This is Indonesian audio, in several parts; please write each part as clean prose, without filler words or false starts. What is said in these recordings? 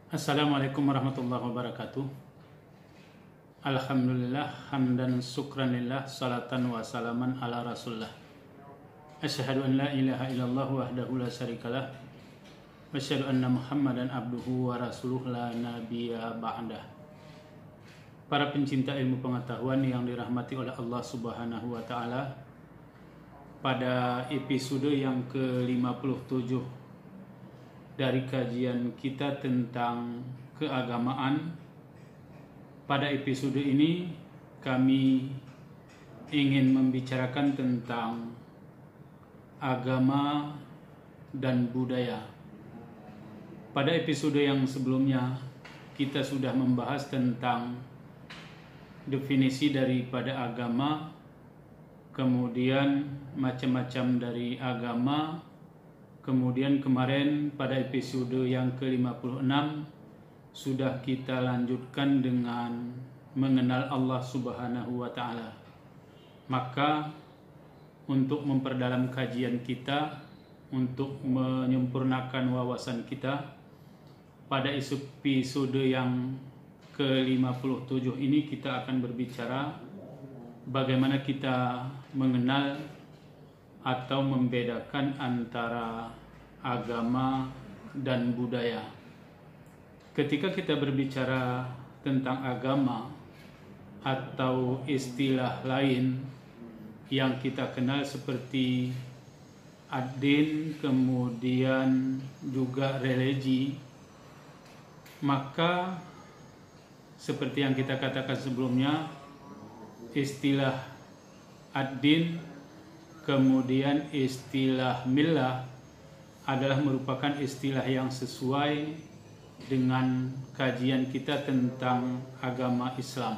Assalamualaikum warahmatullahi wabarakatuh. Alhamdulillah, hamdan syukranillah, salatan wa salaman ala rasulillah. Asyhadu an la ilaha illallah wahdahu la syarikalah, wa asyhadu anna muhammadan abduhu wa rasuluh la nabiyya ba'dah. Para pencinta ilmu pengetahuan yang dirahmati oleh Allah Subhanahu wa taala, pada episode yang ke-57 dari kajian kita tentang keagamaan, pada episode ini kami ingin membicarakan tentang agama dan budaya. Pada episode yang sebelumnya kita sudah membahas tentang definisi daripada agama, kemudian macam-macam dari agama. Kemudian kemarin pada episode yang ke-56 sudah kita lanjutkan dengan mengenal Allah Subhanahu wa taala. Maka untuk memperdalam kajian kita, untuk menyempurnakan wawasan kita, pada episode yang ke-57 ini kita akan berbicara bagaimana kita mengenal atau membedakan antara agama dan budaya. Ketika kita berbicara tentang agama atau istilah lain yang kita kenal seperti ad-din, kemudian juga religi, maka seperti yang kita katakan sebelumnya, istilah ad-din kemudian istilah millah adalah merupakan istilah yang sesuai dengan kajian kita tentang agama Islam.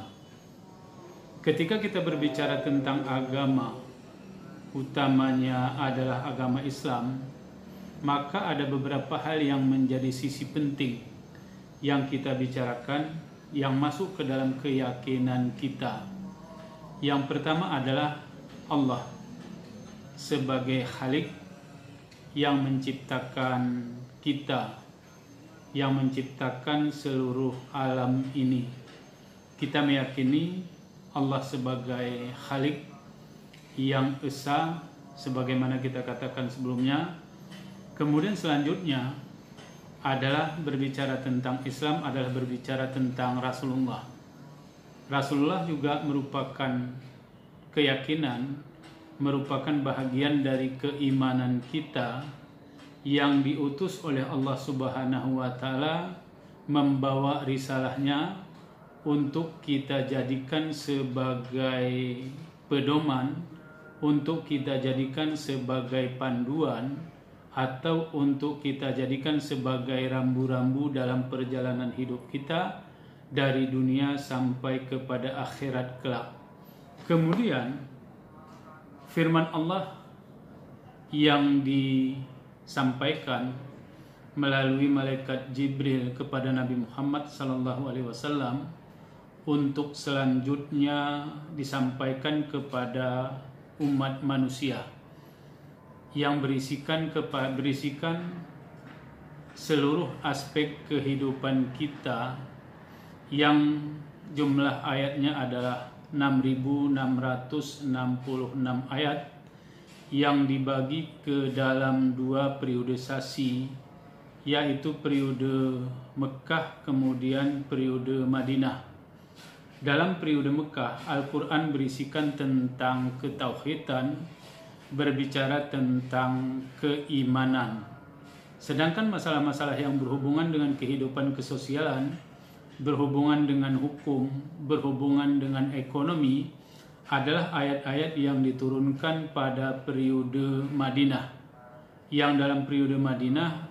Ketika kita berbicara tentang agama, utamanya adalah agama Islam, maka ada beberapa hal yang menjadi sisi penting yang kita bicarakan, yang masuk ke dalam keyakinan kita. Yang pertama adalah Allah sebagai Khalik yang menciptakan kita, yang menciptakan seluruh alam ini. Kita meyakini Allah sebagai Khalik yang esa, sebagaimana kita katakan sebelumnya. Kemudian selanjutnya adalah berbicara tentang Islam, adalah berbicara tentang Rasulullah. Rasulullah juga merupakan keyakinan, merupakan bahagian dari keimanan kita yang diutus oleh Allah Subhanahu wa taala, membawa risalahnya untuk kita jadikan sebagai pedoman, untuk kita jadikan sebagai panduan, atau untuk kita jadikan sebagai rambu-rambu dalam perjalanan hidup kita dari dunia sampai kepada akhirat kelak. Kemudian firman Allah yang disampaikan melalui malaikat Jibril kepada Nabi Muhammad SAW untuk selanjutnya disampaikan kepada umat manusia, yang berisikan seluruh aspek kehidupan kita, yang jumlah ayatnya adalah 6.666 ayat, yang dibagi ke dalam dua periodisasi, yaitu periode Mekah kemudian periode Madinah. Dalam periode Mekah, Al-Quran berisikan tentang ketauhidan, berbicara tentang keimanan. Sedangkan masalah-masalah yang berhubungan dengan kehidupan kesosialan, berhubungan dengan hukum, berhubungan dengan ekonomi, adalah ayat-ayat yang diturunkan pada periode Madinah. Yang dalam periode Madinah,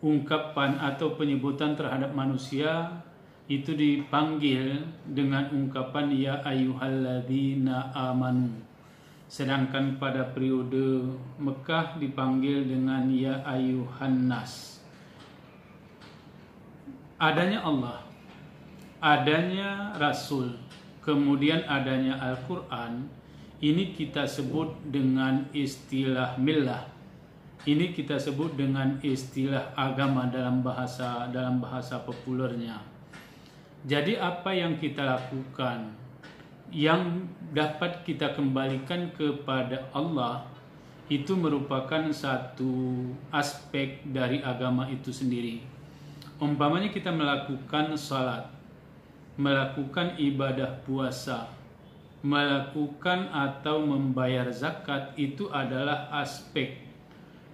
ungkapan atau penyebutan terhadap manusia itu dipanggil dengan ungkapan ya ayyuhalladzina amanu. Sedangkan pada periode Mekah dipanggil dengan ya ayyuhan nas. Adanya Allah, adanya Rasul, kemudian adanya Al-Quran, ini kita sebut dengan istilah millah. Ini kita sebut dengan istilah agama dalam bahasa populernya. Jadi apa yang kita lakukan yang dapat kita kembalikan kepada Allah itu merupakan satu aspek dari agama itu sendiri. Umpamanya kita melakukan salat, melakukan ibadah puasa, melakukan atau membayar zakat, itu adalah aspek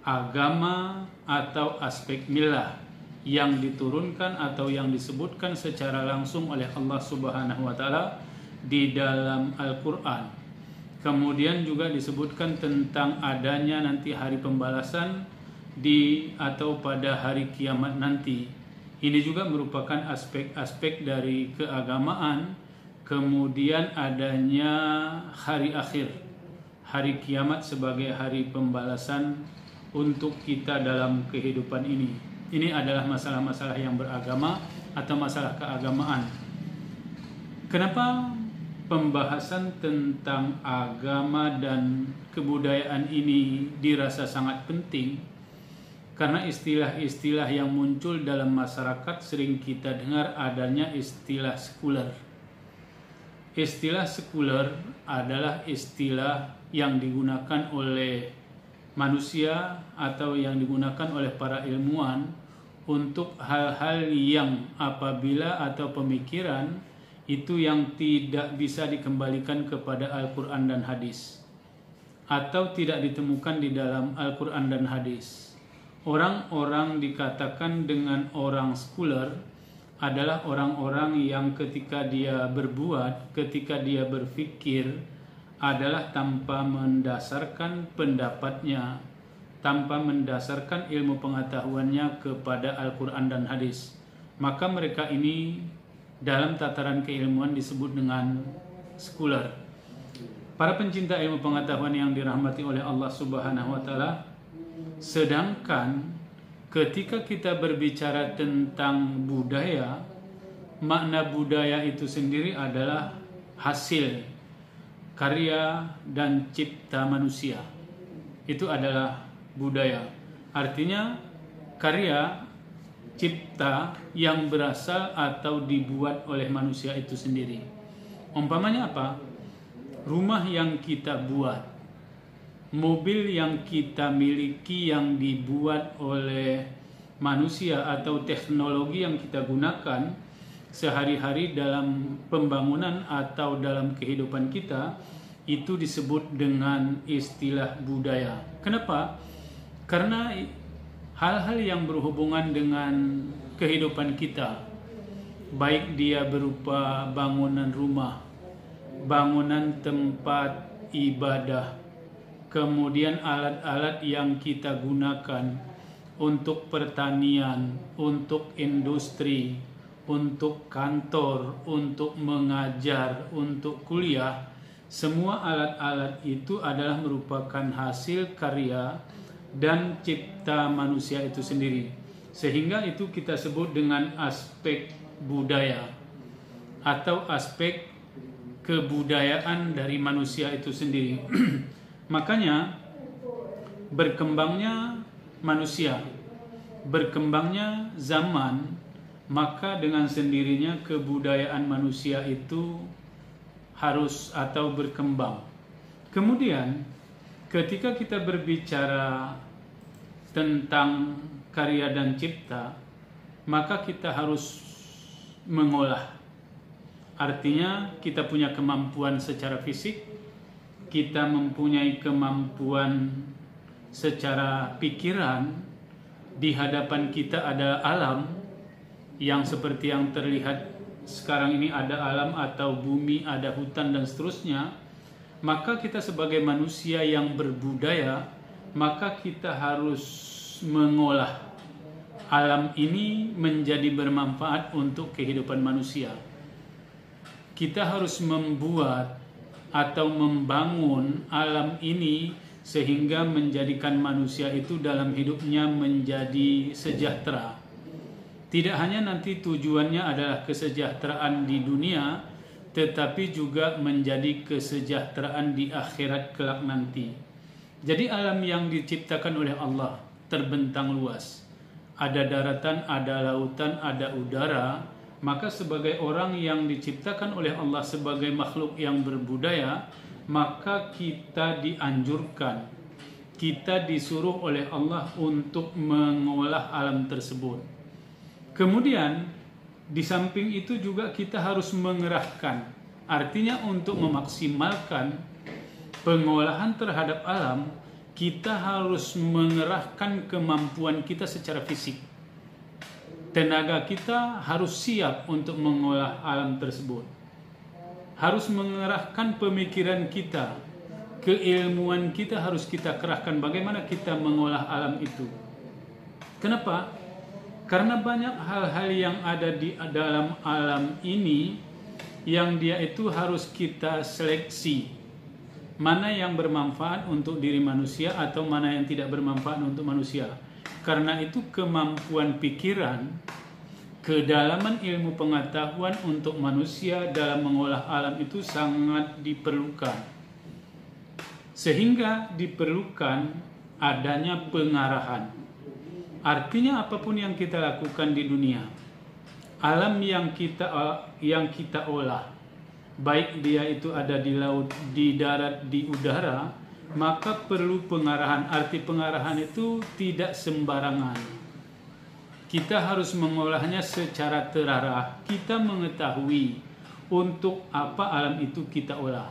agama atau aspek milah yang diturunkan atau yang disebutkan secara langsung oleh Allah Subhanahu wa taala di dalam Al-Qur'an. Kemudian juga disebutkan tentang adanya nanti hari pembalasan atau pada hari kiamat nanti. Ini juga merupakan aspek-aspek dari keagamaan. Kemudian adanya hari akhir, hari kiamat sebagai hari pembalasan untuk kita dalam kehidupan ini. Ini adalah masalah-masalah yang beragama atau masalah keagamaan. Kenapa pembahasan tentang agama dan kebudayaan ini dirasa sangat penting? Karena istilah-istilah yang muncul dalam masyarakat sering kita dengar adanya istilah sekuler. Istilah sekuler adalah istilah yang digunakan oleh manusia atau yang digunakan oleh para ilmuwan untuk hal-hal yang apabila atau pemikiran itu yang tidak bisa dikembalikan kepada Al-Quran dan hadis atau tidak ditemukan di dalam Al-Quran dan hadis. Orang-orang dikatakan dengan orang sekuler adalah orang-orang yang ketika dia berbuat, ketika dia berpikir adalah tanpa mendasarkan pendapatnya, tanpa mendasarkan ilmu pengetahuannya kepada Al-Quran dan hadis. Maka mereka ini dalam tataran keilmuan disebut dengan sekuler. Para pencinta ilmu pengetahuan yang dirahmati oleh Allah Subhanahu wa taala, sedangkan ketika kita berbicara tentang budaya, makna budaya itu sendiri adalah hasil karya dan cipta manusia. Itu adalah budaya. Artinya karya cipta yang berasal atau dibuat oleh manusia itu sendiri. Umpamanya apa? Rumah yang kita buat, mobil yang kita miliki yang dibuat oleh manusia atau teknologi yang kita gunakan sehari-hari dalam pembangunan atau dalam kehidupan kita, itu disebut dengan istilah budaya. Kenapa? Karena hal-hal yang berhubungan dengan kehidupan kita, baik dia berupa bangunan rumah, bangunan tempat ibadah, kemudian alat-alat yang kita gunakan untuk pertanian, untuk industri, untuk kantor, untuk mengajar, untuk kuliah, semua alat-alat itu adalah merupakan hasil karya dan cipta manusia itu sendiri. Sehingga itu kita sebut dengan aspek budaya atau aspek kebudayaan dari manusia itu sendiri. Makanya berkembangnya manusia, berkembangnya zaman, maka dengan sendirinya kebudayaan manusia itu harus atau berkembang. Kemudian ketika kita berbicara tentang karya dan cipta, maka kita harus mengolah. Artinya kita punya kemampuan secara fisik, kita mempunyai kemampuan secara pikiran. Di hadapan kita ada alam yang seperti yang terlihat sekarang ini, ada alam atau bumi, ada hutan dan seterusnya. Maka kita sebagai manusia yang berbudaya, maka kita harus mengolah alam ini menjadi bermanfaat untuk kehidupan manusia. Kita harus membuat atau membangun alam ini sehingga menjadikan manusia itu dalam hidupnya menjadi sejahtera. Tidak hanya nanti tujuannya adalah kesejahteraan di dunia, tetapi juga menjadi kesejahteraan di akhirat kelak nanti. Jadi alam yang diciptakan oleh Allah terbentang luas. Ada daratan, ada lautan, ada udara. Maka sebagai orang yang diciptakan oleh Allah sebagai makhluk yang berbudaya, maka kita dianjurkan, kita disuruh oleh Allah untuk mengolah alam tersebut. Kemudian di samping itu juga kita harus mengerahkan, artinya untuk memaksimalkan pengolahan terhadap alam, kita harus mengerahkan kemampuan kita secara fisik. Tenaga kita harus siap untuk mengolah alam tersebut. Harus mengerahkan pemikiran kita, keilmuan kita harus kita kerahkan bagaimana kita mengolah alam itu. Kenapa? Karena banyak hal-hal yang ada di dalam alam ini yang dia itu harus kita seleksi. Mana yang bermanfaat untuk diri manusia atau mana yang tidak bermanfaat untuk manusia. Karena itu kemampuan pikiran, kedalaman ilmu pengetahuan untuk manusia dalam mengolah alam itu sangat diperlukan. Sehingga diperlukan adanya pengarahan. Artinya apapun yang kita lakukan di dunia, alam yang kita olah, baik dia itu ada di laut, di darat, di udara, maka perlu pengarahan. Arti pengarahan itu tidak sembarangan. Kita harus mengolahnya secara terarah. Kita mengetahui untuk apa alam itu kita olah,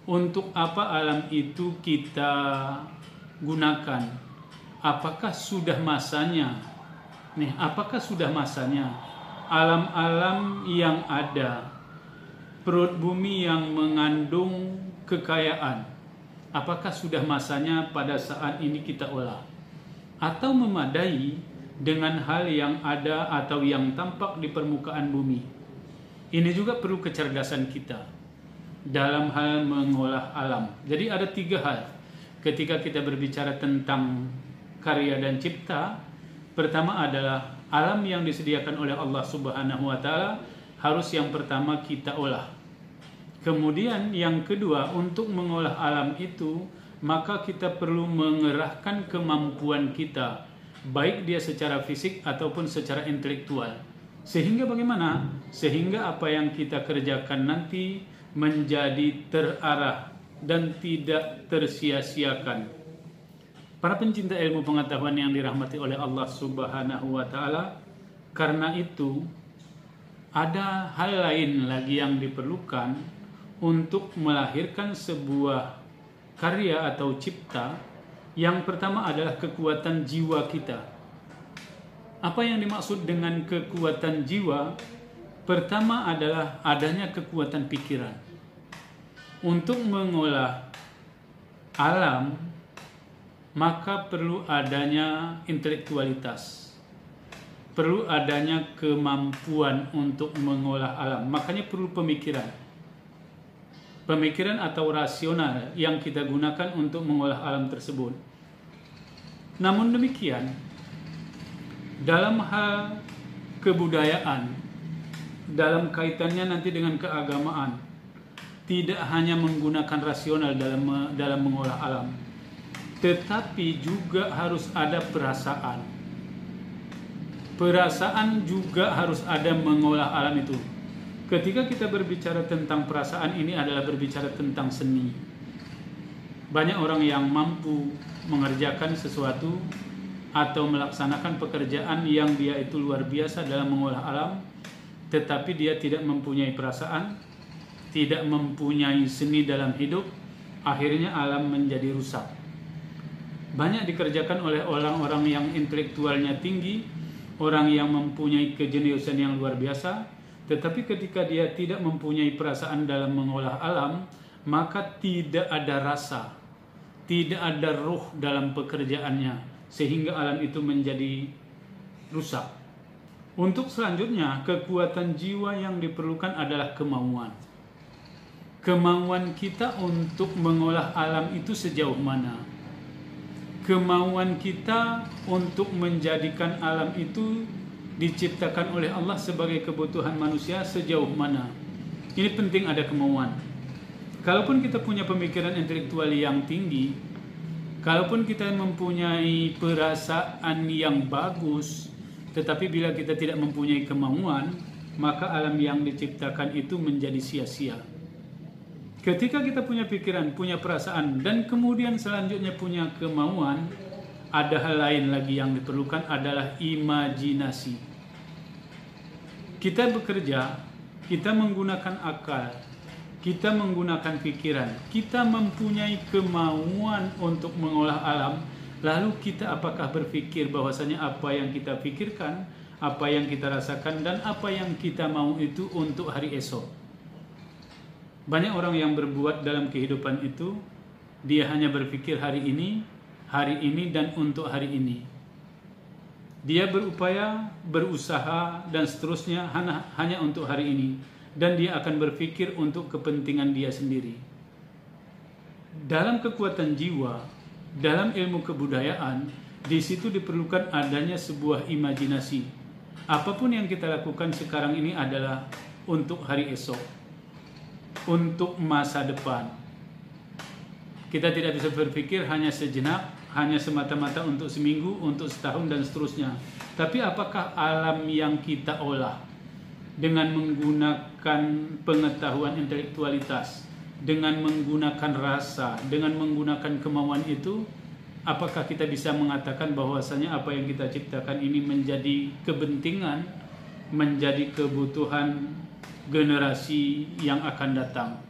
untuk apa alam itu kita gunakan. Apakah sudah masanya? Apakah sudah masanya alam-alam yang ada, perut bumi yang mengandung kekayaan, apakah sudah masanya pada saat ini kita olah? Atau memadai dengan hal yang ada atau yang tampak di permukaan bumi? Ini juga perlu kecerdasan kita dalam hal mengolah alam. Jadi ada 3 hal ketika kita berbicara tentang karya dan cipta. Pertama adalah alam yang disediakan oleh Allah Subhanahu wa taala harus yang pertama kita olah. Kemudian yang kedua, untuk mengolah alam itu maka kita perlu mengerahkan kemampuan kita, baik dia secara fisik ataupun secara intelektual. Sehingga bagaimana? Sehingga apa yang kita kerjakan nanti menjadi terarah dan tidak tersia-siakan. Para pencinta ilmu pengetahuan yang dirahmati oleh Allah Subhanahu wa taala, karena itu ada hal lain lagi yang diperlukan untuk melahirkan sebuah karya atau cipta. Yang pertama adalah kekuatan jiwa kita. Apa yang dimaksud dengan kekuatan jiwa? Pertama adalah adanya kekuatan pikiran. Untuk mengolah alam, maka perlu adanya intelektualitas, perlu adanya kemampuan untuk mengolah alam. Makanya perlu pemikiran atau rasional yang kita gunakan untuk mengolah alam tersebut. Namun demikian, dalam hal kebudayaan, dalam kaitannya nanti dengan keagamaan, tidak hanya menggunakan rasional dalam mengolah alam, tetapi juga harus ada perasaan. Perasaan juga harus ada mengolah alam itu. Ketika kita berbicara tentang perasaan, ini adalah berbicara tentang seni. Banyak orang yang mampu mengerjakan sesuatu atau melaksanakan pekerjaan yang dia itu luar biasa dalam mengolah alam, tetapi dia tidak mempunyai perasaan, tidak mempunyai seni dalam hidup, akhirnya alam menjadi rusak. Banyak dikerjakan oleh orang-orang yang intelektualnya tinggi, orang yang mempunyai kejeniusan yang luar biasa, tetapi ketika dia tidak mempunyai perasaan dalam mengolah alam, maka tidak ada rasa, tidak ada ruh dalam pekerjaannya, sehingga alam itu menjadi rusak. Untuk selanjutnya, kekuatan jiwa yang diperlukan adalah kemauan. Kemauan kita untuk mengolah alam itu sejauh mana? Kemauan kita untuk menjadikan alam itu diciptakan oleh Allah sebagai kebutuhan manusia sejauh mana? Ini penting ada kemauan. Kalaupun kita punya pemikiran intelektual yang tinggi, Kalaupun kita mempunyai perasaan yang bagus, tetapi bila kita tidak mempunyai kemauan, maka alam yang diciptakan itu menjadi sia-sia. Ketika kita punya pikiran, punya perasaan, dan kemudian selanjutnya punya kemauan, ada hal lain lagi yang diperlukan adalah imajinasi. Kita bekerja, kita menggunakan akal, kita menggunakan pikiran, kita mempunyai kemauan untuk mengolah alam. Lalu kita apakah berpikir bahwasanya apa yang kita pikirkan, apa yang kita rasakan, dan apa yang kita mau itu untuk hari esok? Banyak orang yang berbuat dalam kehidupan itu, dia hanya berpikir hari ini, dan untuk hari ini. Dia berupaya, berusaha, dan seterusnya hanya untuk hari ini. Dan dia akan berpikir untuk kepentingan dia sendiri. Dalam kekuatan jiwa, dalam ilmu kebudayaan, di situ diperlukan adanya sebuah imajinasi. Apapun yang kita lakukan sekarang ini adalah untuk hari esok, untuk masa depan. Kita tidak bisa berpikir hanya sejenak, hanya semata-mata untuk seminggu, untuk setahun, dan seterusnya. Tapi apakah alam yang kita olah dengan menggunakan pengetahuan intelektualitas, dengan menggunakan rasa, dengan menggunakan kemauan itu, apakah kita bisa mengatakan bahwasanya apa yang kita ciptakan ini menjadi kepentingan, menjadi kebutuhan generasi yang akan datang?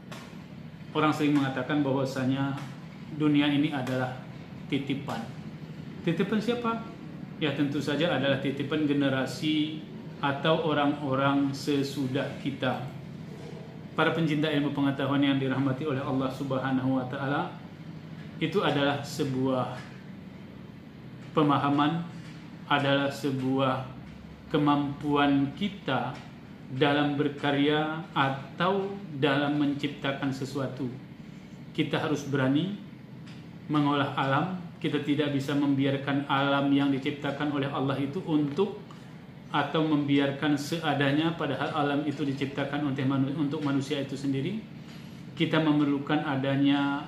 Orang sering mengatakan bahwasanya dunia ini adalah titipan. Titipan siapa? Ya tentu saja adalah titipan generasi atau orang-orang sesudah kita. Para pencinta ilmu pengetahuan yang dirahmati oleh Allah Subhanahu wa taala, itu adalah sebuah pemahaman, adalah sebuah kemampuan kita dalam berkarya atau dalam menciptakan sesuatu. Kita harus berani mengolah alam. Kita tidak bisa membiarkan alam yang diciptakan oleh Allah itu atau membiarkan seadanya, padahal alam itu diciptakan untuk manusia itu sendiri. Kita memerlukan adanya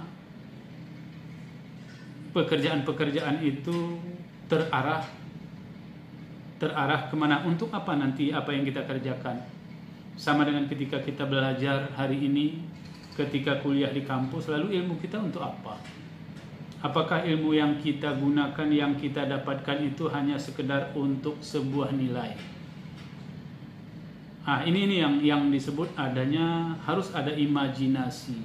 pekerjaan-pekerjaan itu terarah kemana, untuk apa nanti apa yang kita kerjakan. Sama dengan ketika kita belajar hari ini, ketika kuliah di kampus, lalu ilmu kita untuk apa? Apakah ilmu yang kita gunakan, yang kita dapatkan itu hanya sekedar untuk sebuah nilai? Ini yang disebut adanya, harus ada imajinasi,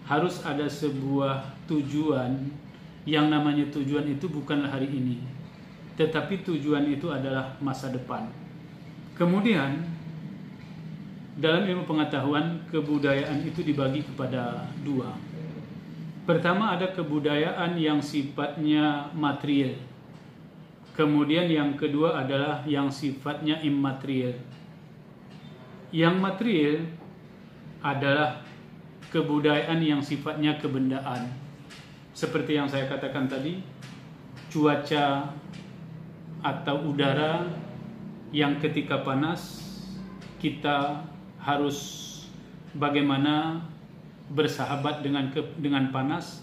harus ada sebuah tujuan. Yang namanya tujuan itu bukanlah hari ini, tetapi tujuan itu adalah masa depan. Kemudian dalam ilmu pengetahuan, kebudayaan itu dibagi kepada dua. Pertama, ada kebudayaan yang sifatnya material. Kemudian yang kedua adalah yang sifatnya immaterial. Yang material adalah kebudayaan yang sifatnya kebendaan. Seperti yang saya katakan tadi, cuaca atau udara yang ketika panas kita harus bagaimana bersahabat dengan panas,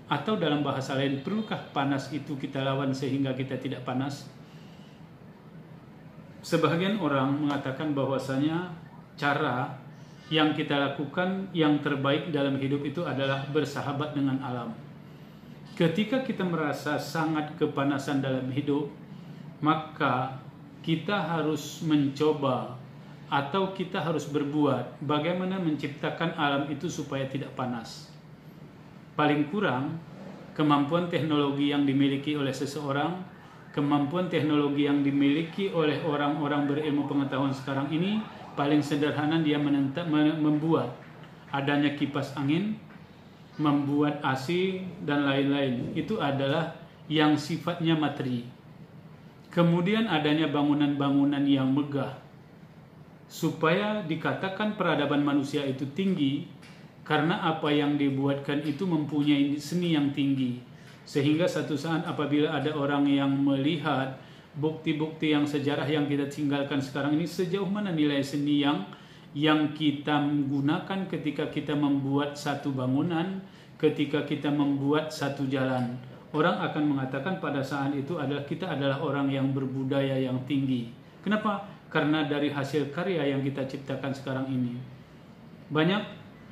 atau dalam bahasa lain, perlukah panas itu kita lawan sehingga kita tidak panas? Sebagian orang mengatakan bahwasanya cara yang kita lakukan yang terbaik dalam hidup itu adalah bersahabat dengan alam. Ketika kita merasa sangat kepanasan dalam hidup, maka kita harus mencoba atau kita harus berbuat bagaimana menciptakan alam itu supaya tidak panas. Paling kurang, kemampuan teknologi yang dimiliki oleh seseorang, kemampuan teknologi yang dimiliki oleh orang-orang berilmu pengetahuan sekarang ini, paling sederhana dia membuat adanya kipas angin, membuat AC, dan lain-lain. Itu adalah yang sifatnya materi. Kemudian adanya bangunan-bangunan yang megah, supaya dikatakan peradaban manusia itu tinggi, karena apa yang dibuatkan itu mempunyai seni yang tinggi. Sehingga satu saat apabila ada orang yang melihat bukti-bukti yang sejarah yang kita tinggalkan sekarang ini, sejauh mana nilai seni yang kita gunakan ketika kita membuat satu bangunan, ketika kita membuat satu jalan. orang akan mengatakan pada saat itu kita adalah orang yang berbudaya yang tinggi. Kenapa? Karena dari hasil karya yang kita ciptakan sekarang ini. Banyak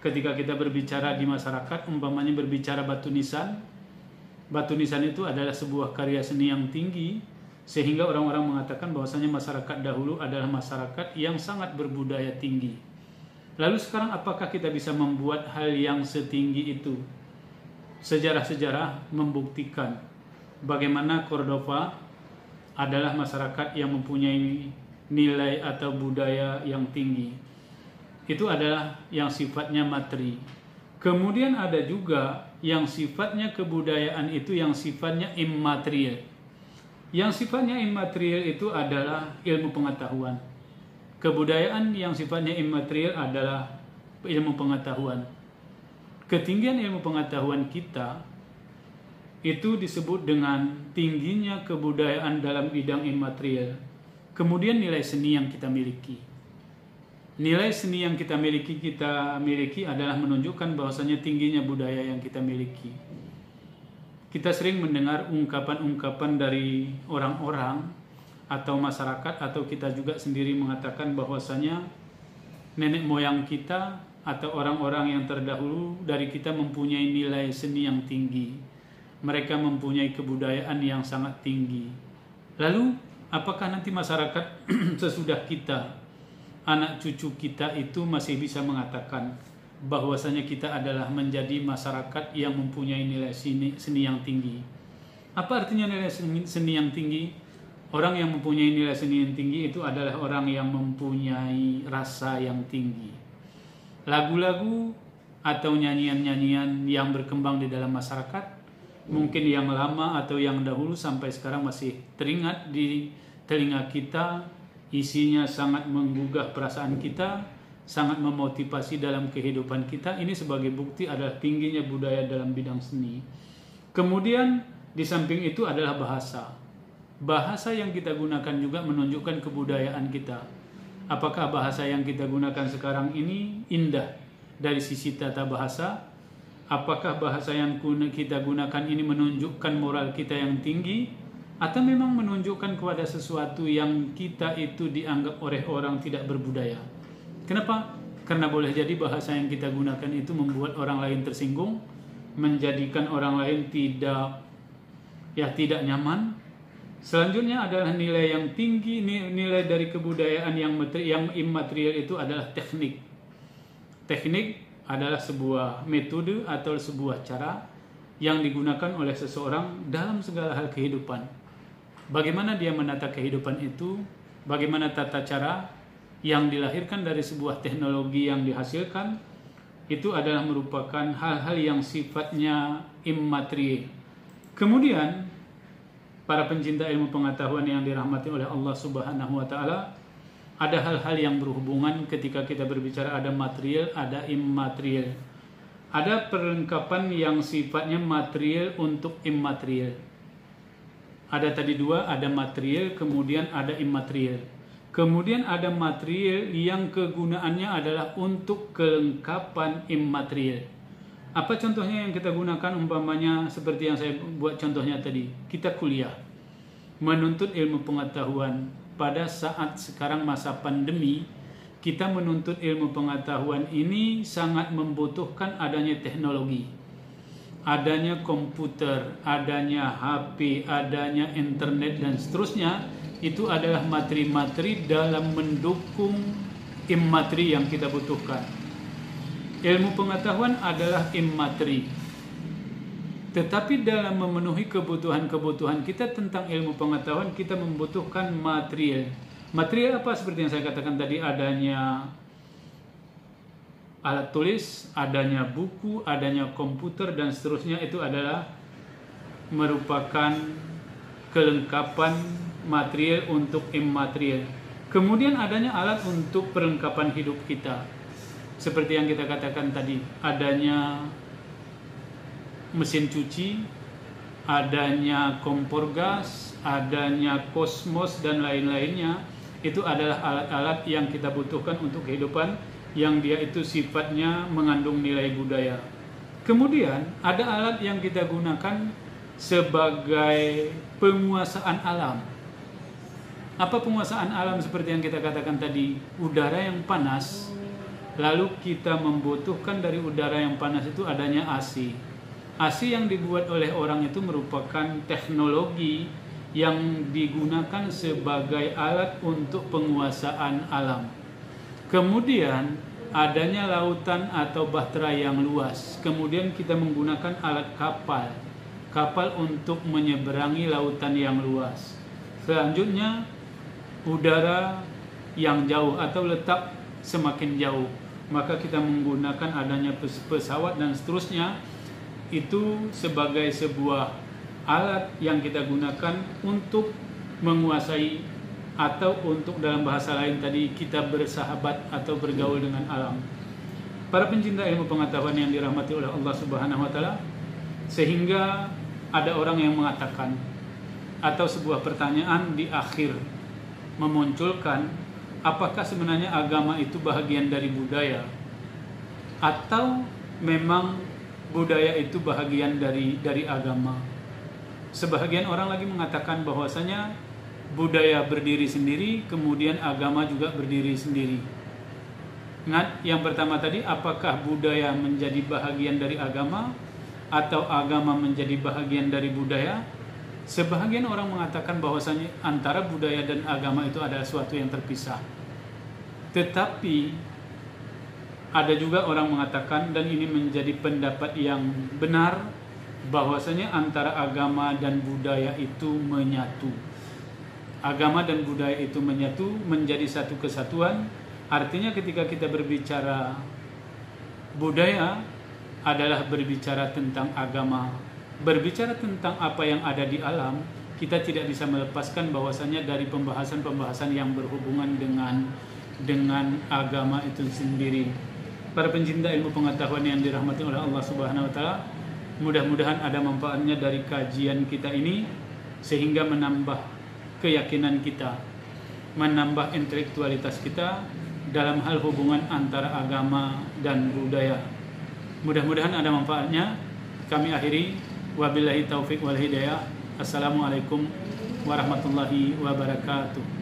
ketika kita berbicara di masyarakat, umpamanya berbicara batu nisan. Batu nisan itu adalah sebuah karya seni yang tinggi, sehingga orang-orang mengatakan bahwasanya masyarakat dahulu adalah masyarakat yang sangat berbudaya tinggi. Lalu sekarang apakah kita bisa membuat hal yang setinggi itu? Sejarah-sejarah membuktikan bagaimana Cordova adalah masyarakat yang mempunyai nilai atau budaya yang tinggi. Itu adalah yang sifatnya materi. Kemudian ada juga yang sifatnya kebudayaan itu yang sifatnya immaterial. Yang sifatnya immaterial itu adalah ilmu pengetahuan. Kebudayaan yang sifatnya immaterial adalah ilmu pengetahuan. Ketinggian ilmu pengetahuan kita itu disebut dengan tingginya kebudayaan dalam bidang immaterial. Kemudian nilai seni yang kita miliki. Nilai seni yang kita miliki adalah menunjukkan bahwasanya tingginya budaya yang kita miliki. Kita sering mendengar ungkapan-ungkapan dari orang-orang atau masyarakat, atau kita juga sendiri mengatakan bahwasanya nenek moyang kita atau orang-orang yang terdahulu dari kita mempunyai nilai seni yang tinggi. Mereka mempunyai kebudayaan yang sangat tinggi. Lalu, apakah nanti masyarakat sesudah kita, anak cucu kita itu masih bisa mengatakan bahwasanya kita adalah menjadi masyarakat yang mempunyai nilai seni yang tinggi? Apa artinya nilai seni yang tinggi? Orang yang mempunyai nilai seni yang tinggi itu adalah orang yang mempunyai rasa yang tinggi. Lagu-lagu atau nyanyian-nyanyian yang berkembang di dalam masyarakat, mungkin yang lama atau yang dahulu sampai sekarang masih teringat di telinga kita, isinya sangat menggugah perasaan kita, sangat memotivasi dalam kehidupan kita. Ini sebagai bukti adalah tingginya budaya dalam bidang seni. Kemudian di samping itu adalah bahasa. Bahasa yang kita gunakan juga menunjukkan kebudayaan kita. Apakah bahasa yang kita gunakan sekarang ini indah dari sisi tata bahasa? Apakah bahasa yang kita gunakan ini menunjukkan moral kita yang tinggi? Atau memang menunjukkan kepada sesuatu yang kita itu dianggap oleh orang tidak berbudaya? Kenapa? Karena boleh jadi bahasa yang kita gunakan itu membuat orang lain tersinggung, menjadikan orang lain tidak nyaman. Selanjutnya adalah nilai yang tinggi, nilai dari kebudayaan yang immaterial itu adalah teknik. Teknik adalah sebuah metode atau sebuah cara yang digunakan oleh seseorang dalam segala hal kehidupan. Bagaimana dia menata kehidupan itu, bagaimana tata cara yang dilahirkan dari sebuah teknologi yang dihasilkan, itu adalah merupakan hal-hal yang sifatnya immaterial. Kemudian para pencinta ilmu pengetahuan yang dirahmati oleh Allah Subhanahu wa taala, ada hal-hal yang berhubungan ketika kita berbicara ada material, ada immaterial. Ada perlengkapan yang sifatnya material untuk immaterial. Ada tadi dua, ada material, kemudian ada immaterial. Kemudian ada material yang kegunaannya adalah untuk kelengkapan immaterial. Apa contohnya yang kita gunakan? Umpamanya seperti yang saya buat contohnya tadi. Kita kuliah, menuntut ilmu pengetahuan. Pada saat sekarang masa pandemi, kita menuntut ilmu pengetahuan ini sangat membutuhkan adanya teknologi. Adanya komputer, adanya HP, adanya internet dan seterusnya. Itu adalah materi-materi dalam mendukung immateri yang kita butuhkan. Ilmu pengetahuan adalah immateri. Tetapi dalam memenuhi kebutuhan-kebutuhan kita tentang ilmu pengetahuan, kita membutuhkan material. Material apa? Seperti yang saya katakan tadi, adanya alat tulis, adanya buku, adanya komputer dan seterusnya. Itu adalah merupakan kelengkapan material untuk immaterial. Kemudian adanya alat untuk perlengkapan hidup kita. Seperti yang kita katakan tadi, adanya mesin cuci, adanya kompor gas, adanya kosmos dan lain-lainnya. Itu adalah alat-alat yang kita butuhkan untuk kehidupan, yang dia itu sifatnya mengandung nilai budaya. Kemudian ada alat yang kita gunakan sebagai penguasaan alam. Apa penguasaan alam seperti yang kita katakan tadi? Udara yang panas, lalu kita membutuhkan dari udara yang panas itu adanya AC. AC yang dibuat oleh orang itu merupakan teknologi yang digunakan sebagai alat untuk penguasaan alam. Kemudian adanya lautan atau bahtera yang luas. Kemudian kita menggunakan alat kapal untuk menyeberangi lautan yang luas. Selanjutnya udara yang jauh atau letak semakin jauh, maka kita menggunakan adanya pesawat dan seterusnya. Itu sebagai sebuah alat yang kita gunakan untuk menguasai atau untuk dalam bahasa lain tadi kita bersahabat atau bergaul dengan alam. Para pencinta ilmu pengetahuan yang dirahmati oleh Allah Subhanahu wa taala, sehingga ada orang yang mengatakan atau sebuah pertanyaan di akhir memunculkan, apakah sebenarnya agama itu bahagian dari budaya atau memang budaya itu bahagian dari agama? Sebahagian orang lagi mengatakan bahwasanya budaya berdiri sendiri, kemudian agama juga berdiri sendiri. Ingat yang pertama tadi, apakah budaya menjadi bahagian dari agama atau agama menjadi bahagian dari budaya? Sebahagian orang mengatakan bahwasanya antara budaya dan agama itu adalah suatu yang terpisah. Tetapi ada juga orang mengatakan, dan ini menjadi pendapat yang benar, bahwasanya antara agama dan budaya itu menyatu. Agama dan budaya itu menyatu menjadi satu kesatuan. Artinya ketika kita berbicara budaya adalah berbicara tentang agama. Berbicara tentang apa yang ada di alam, kita tidak bisa melepaskan bahwasanya dari pembahasan-pembahasan yang berhubungan dengan agama itu sendiri. Para pencinta ilmu pengetahuan yang dirahmati oleh Allah Subhanahu wa taala, mudah-mudahan ada manfaatnya dari kajian kita ini sehingga menambah keyakinan kita, menambah intelektualitas kita dalam hal hubungan antara agama dan budaya. Mudah-mudahan ada manfaatnya. Kami akhiri, wabillahi taufik wal hidayah. Assalamualaikum warahmatullahi wabarakatuh.